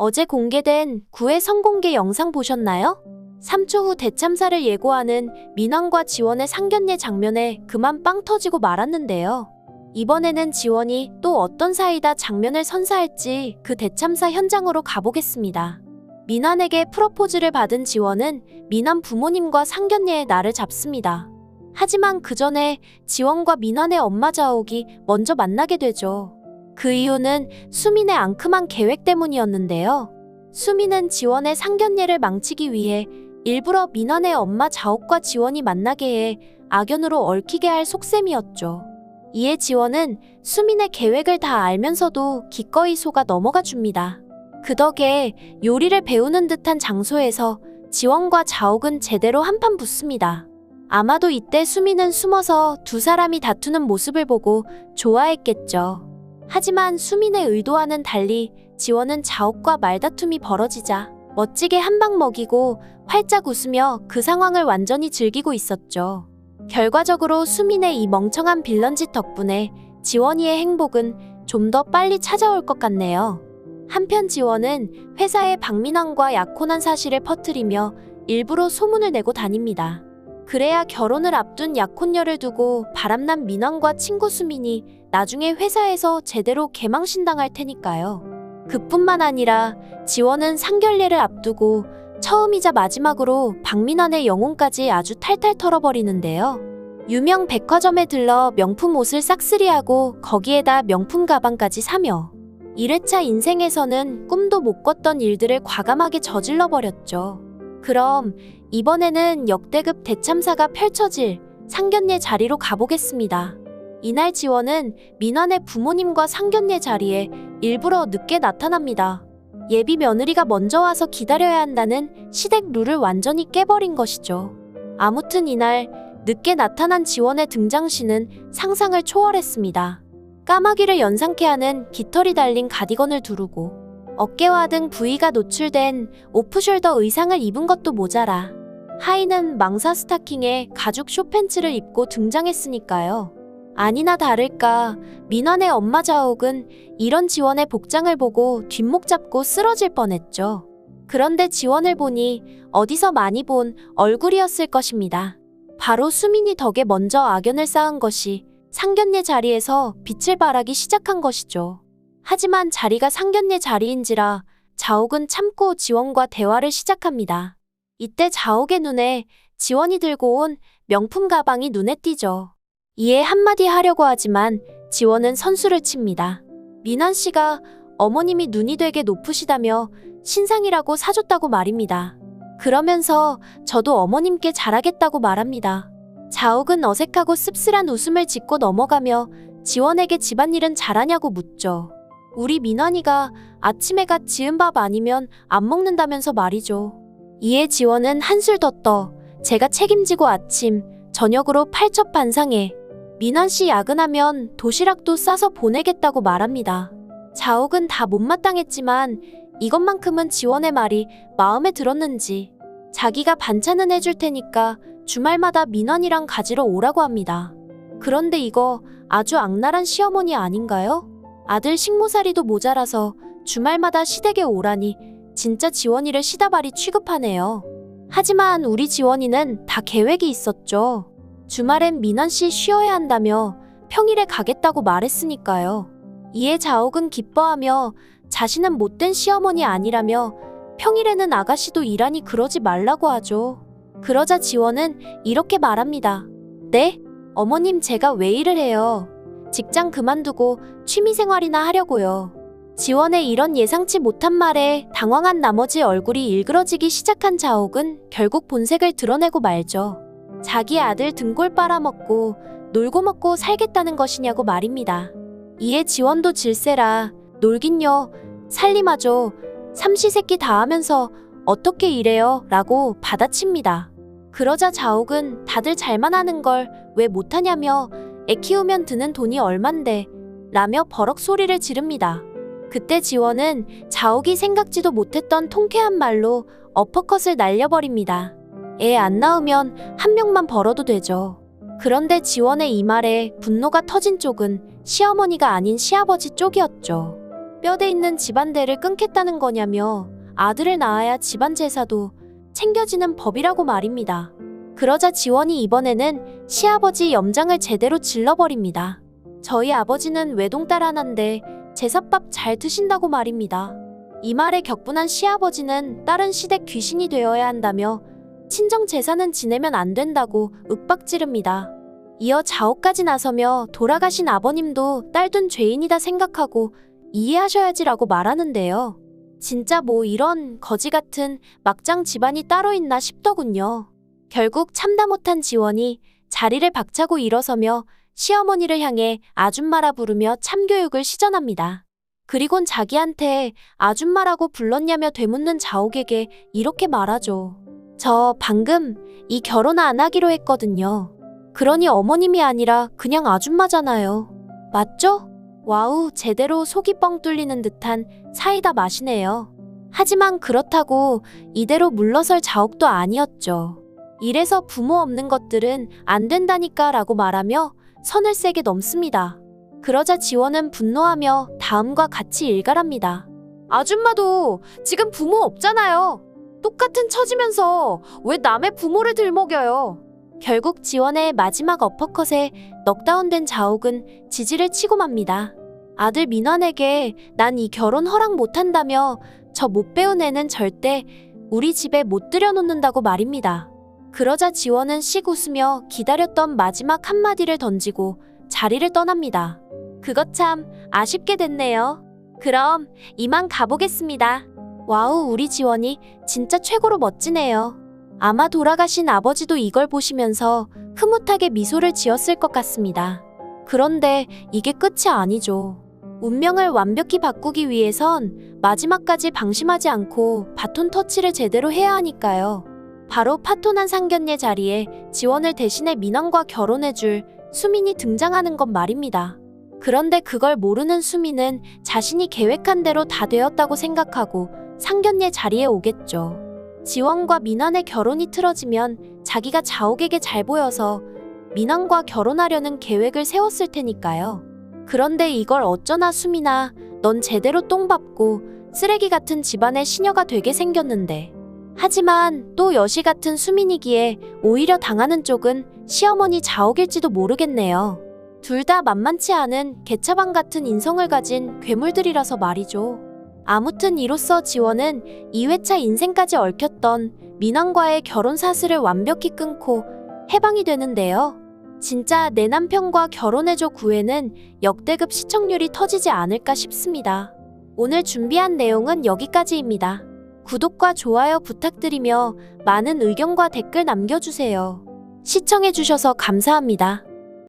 어제 공개된 9회 성공개 영상 보셨나요? 3초 후 대참사를 예고하는 민환과 지원의 상견례 장면에 그만 빵 터지고 말았는데요. 이번에는 지원이 또 어떤 사이다 장면을 선사할지 그 대참사 현장으로 가보겠습니다. 민환에게 프로포즈를 받은 지원은 민환 부모님과 상견례의 날을 잡습니다. 하지만 그 전에 지원과 민환의 엄마 자옥이 먼저 만나게 되죠. 그 이유는 수민의 앙큼한 계획 때문이었는데요. 수민은 지원의 상견례를 망치기 위해 일부러 민환의 엄마 자옥과 지원이 만나게 해 악연으로 얽히게 할 속셈이었죠. 이에 지원은 수민의 계획을 다 알면서도 기꺼이 속아 넘어가 줍니다. 그 덕에 요리를 배우는 듯한 장소에서 지원과 자옥은 제대로 한판 붙습니다. 아마도 이때 수민은 숨어서 두 사람이 다투는 모습을 보고 좋아했겠죠. 하지만 수민의 의도와는 달리 지원은 자옥과 말다툼이 벌어지자 멋지게 한 방 먹이고 활짝 웃으며 그 상황을 완전히 즐기고 있었죠. 결과적으로 수민의 이 멍청한 빌런짓 덕분에 지원이의 행복은 좀 더 빨리 찾아올 것 같네요. 한편 지원은 회사에 박민환과 약혼한 사실을 퍼뜨리며 일부러 소문을 내고 다닙니다. 그래야 결혼을 앞둔 약혼녀를 두고 바람난 민환과 친구 수민이 나중에 회사에서 제대로 개망신당할 테니까요. 그뿐만 아니라 지원은 상견례를 앞두고 처음이자 마지막으로 박민환의 영혼까지 아주 탈탈 털어버리는데요. 유명 백화점에 들러 명품 옷을 싹쓸이하고 거기에다 명품 가방까지 사며 1회차 인생에서는 꿈도 못 꿨던 일들을 과감하게 저질러버렸죠. 그럼 이번에는 역대급 대참사가 펼쳐질 상견례 자리로 가보겠습니다. 이날 지원은 민환의 부모님과 상견례 자리에 일부러 늦게 나타납니다. 예비 며느리가 먼저 와서 기다려야 한다는 시댁 룰을 완전히 깨버린 것이죠. 아무튼 이날 늦게 나타난 지원의 등장시는 상상을 초월했습니다. 까마귀를 연상케 하는 깃털이 달린 가디건을 두르고 어깨와 등 부위가 노출된 오프숄더 의상을 입은 것도 모자라 하의는 망사 스타킹에 가죽 숏팬츠를 입고 등장했으니까요. 아니나 다를까 민환의 엄마 자옥은 이런 지원의 복장을 보고 뒷목 잡고 쓰러질 뻔했죠. 그런데 지원을 보니 어디서 많이 본 얼굴이었을 것입니다. 바로 수민이 덕에 먼저 악연을 쌓은 것이 상견례 자리에서 빛을 발하기 시작한 것이죠. 하지만 자리가 상견례 자리인지라 자옥은 참고 지원과 대화를 시작합니다. 이때 자옥의 눈에 지원이 들고 온 명품 가방이 눈에 띄죠. 이에 한마디 하려고 하지만 지원은 선수를 칩니다. 민환 씨가 어머님이 눈이 되게 높으시다며 신상이라고 사줬다고 말입니다. 그러면서 저도 어머님께 잘하겠다고 말합니다. 자옥은 어색하고 씁쓸한 웃음을 짓고 넘어가며 지원에게 집안일은 잘하냐고 묻죠. 우리 민환이가 아침에가 지은 밥 아니면 안 먹는다면서 말이죠. 이에 지원은 한술 더 떠 제가 책임지고 아침, 저녁으로 팔첩반상에 민환 씨 야근하면 도시락도 싸서 보내겠다고 말합니다. 자옥은 다 못마땅했지만 이것만큼은 지원의 말이 마음에 들었는지 자기가 반찬은 해줄 테니까 주말마다 민환이랑 가지러 오라고 합니다. 그런데 이거 아주 악랄한 시어머니 아닌가요? 아들 식모살이도 모자라서 주말마다 시댁에 오라니 진짜 지원이를 시다발이 취급하네요. 하지만 우리 지원이는 다 계획이 있었죠. 주말엔 민환 씨 쉬어야 한다며 평일에 가겠다고 말했으니까요. 이에 자옥은 기뻐하며 자신은 못된 시어머니 아니라며 평일에는 아가씨도 일하니 그러지 말라고 하죠. 그러자 지원은 이렇게 말합니다. 네? 어머님 제가 왜 일을 해요? 직장 그만두고 취미생활이나 하려고요. 지원의 이런 예상치 못한 말에 당황한 나머지 얼굴이 일그러지기 시작한 자옥은 결국 본색을 드러내고 말죠. 자기 아들 등골 빨아먹고 놀고 먹고 살겠다는 것이냐고 말입니다. 이에 지원도 질세라 놀긴요 살림하죠 삼시세끼 다 하면서 어떻게 이래요? 라고 받아칩니다. 그러자 자옥은 다들 잘만 하는 걸 왜 못하냐며 애 키우면 드는 돈이 얼만데 라며 버럭 소리를 지릅니다. 그때 지원은 자옥이 생각지도 못했던 통쾌한 말로 어퍼컷을 날려버립니다. 애 안 낳으면 한 명만 벌어도 되죠. 그런데 지원의 이 말에 분노가 터진 쪽은 시어머니가 아닌 시아버지 쪽이었죠. 뼈대 있는 집안대를 끊겠다는 거냐며 아들을 낳아야 집안 제사도 챙겨지는 법이라고 말입니다. 그러자 지원이 이번에는 시아버지 염장을 제대로 질러버립니다. 저희 아버지는 외동딸 하나인데 제사밥 잘 드신다고 말입니다. 이 말에 격분한 시아버지는 딸은 시댁 귀신이 되어야 한다며 친정 제사는 지내면 안 된다고 윽박지릅니다. 이어 자옥까지 나서며 돌아가신 아버님도 딸 둔 죄인이다 생각하고 이해하셔야지라고 말하는데요. 진짜 뭐 이런 거지 같은 막장 집안이 따로 있나 싶더군요. 결국 참다 못한 지원이 자리를 박차고 일어서며 시어머니를 향해 아줌마라 부르며 참교육을 시전합니다. 그리곤 자기한테 아줌마라고 불렀냐며 되묻는 자옥에게 이렇게 말하죠. 저 방금 이 결혼 안 하기로 했거든요. 그러니 어머님이 아니라 그냥 아줌마잖아요. 맞죠? 와우, 제대로 속이 뻥 뚫리는 듯한 사이다 맛이네요. 하지만 그렇다고 이대로 물러설 자옥도 아니었죠. 이래서 부모 없는 것들은 안 된다니까 라고 말하며 선을 세게 넘습니다. 그러자 지원은 분노하며 다음과 같이 일갈합니다. 아줌마도 지금 부모 없잖아요. 똑같은 처지면서 왜 남의 부모를 들먹여요? 결국 지원의 마지막 어퍼컷에 넉다운된 자옥은 지지를 치고 맙니다. 아들 민환에게 난 이 결혼 허락 못한다며 저 못 배운 애는 절대 우리 집에 못 들여놓는다고 말입니다. 그러자 지원은 씩 웃으며 기다렸던 마지막 한마디를 던지고 자리를 떠납니다. 그것 참 아쉽게 됐네요. 그럼 이만 가보겠습니다. 와우, 우리 지원이 진짜 최고로 멋지네요. 아마 돌아가신 아버지도 이걸 보시면서 흐뭇하게 미소를 지었을 것 같습니다. 그런데 이게 끝이 아니죠. 운명을 완벽히 바꾸기 위해선 마지막까지 방심하지 않고 바톤 터치를 제대로 해야 하니까요. 바로 파토난 상견례 자리에 지원을 대신해 민원과 결혼해줄 수민이 등장하는 것 말입니다. 그런데 그걸 모르는 수민은 자신이 계획한 대로 다 되었다고 생각하고 상견례 자리에 오겠죠. 지원과 민환의 결혼이 틀어지면 자기가 자옥에게 잘 보여서 민환과 결혼하려는 계획을 세웠을 테니까요. 그런데 이걸 어쩌나 수민아, 넌 제대로 똥밟고 쓰레기 같은 집안의 시녀가 되게 생겼는데. 하지만 또 여시 같은 수민이기에 오히려 당하는 쪽은 시어머니 자옥일지도 모르겠네요. 둘 다 만만치 않은 개차반 같은 인성을 가진 괴물들이라서 말이죠. 아무튼 이로써 지원은 2회차 인생까지 얽혔던 민환과의 결혼 사슬을 완벽히 끊고 해방이 되는데요. 진짜 내 남편과 결혼해줘 9회는 역대급 시청률이 터지지 않을까 싶습니다. 오늘 준비한 내용은 여기까지입니다. 구독과 좋아요 부탁드리며 많은 의견과 댓글 남겨주세요. 시청해주셔서 감사합니다.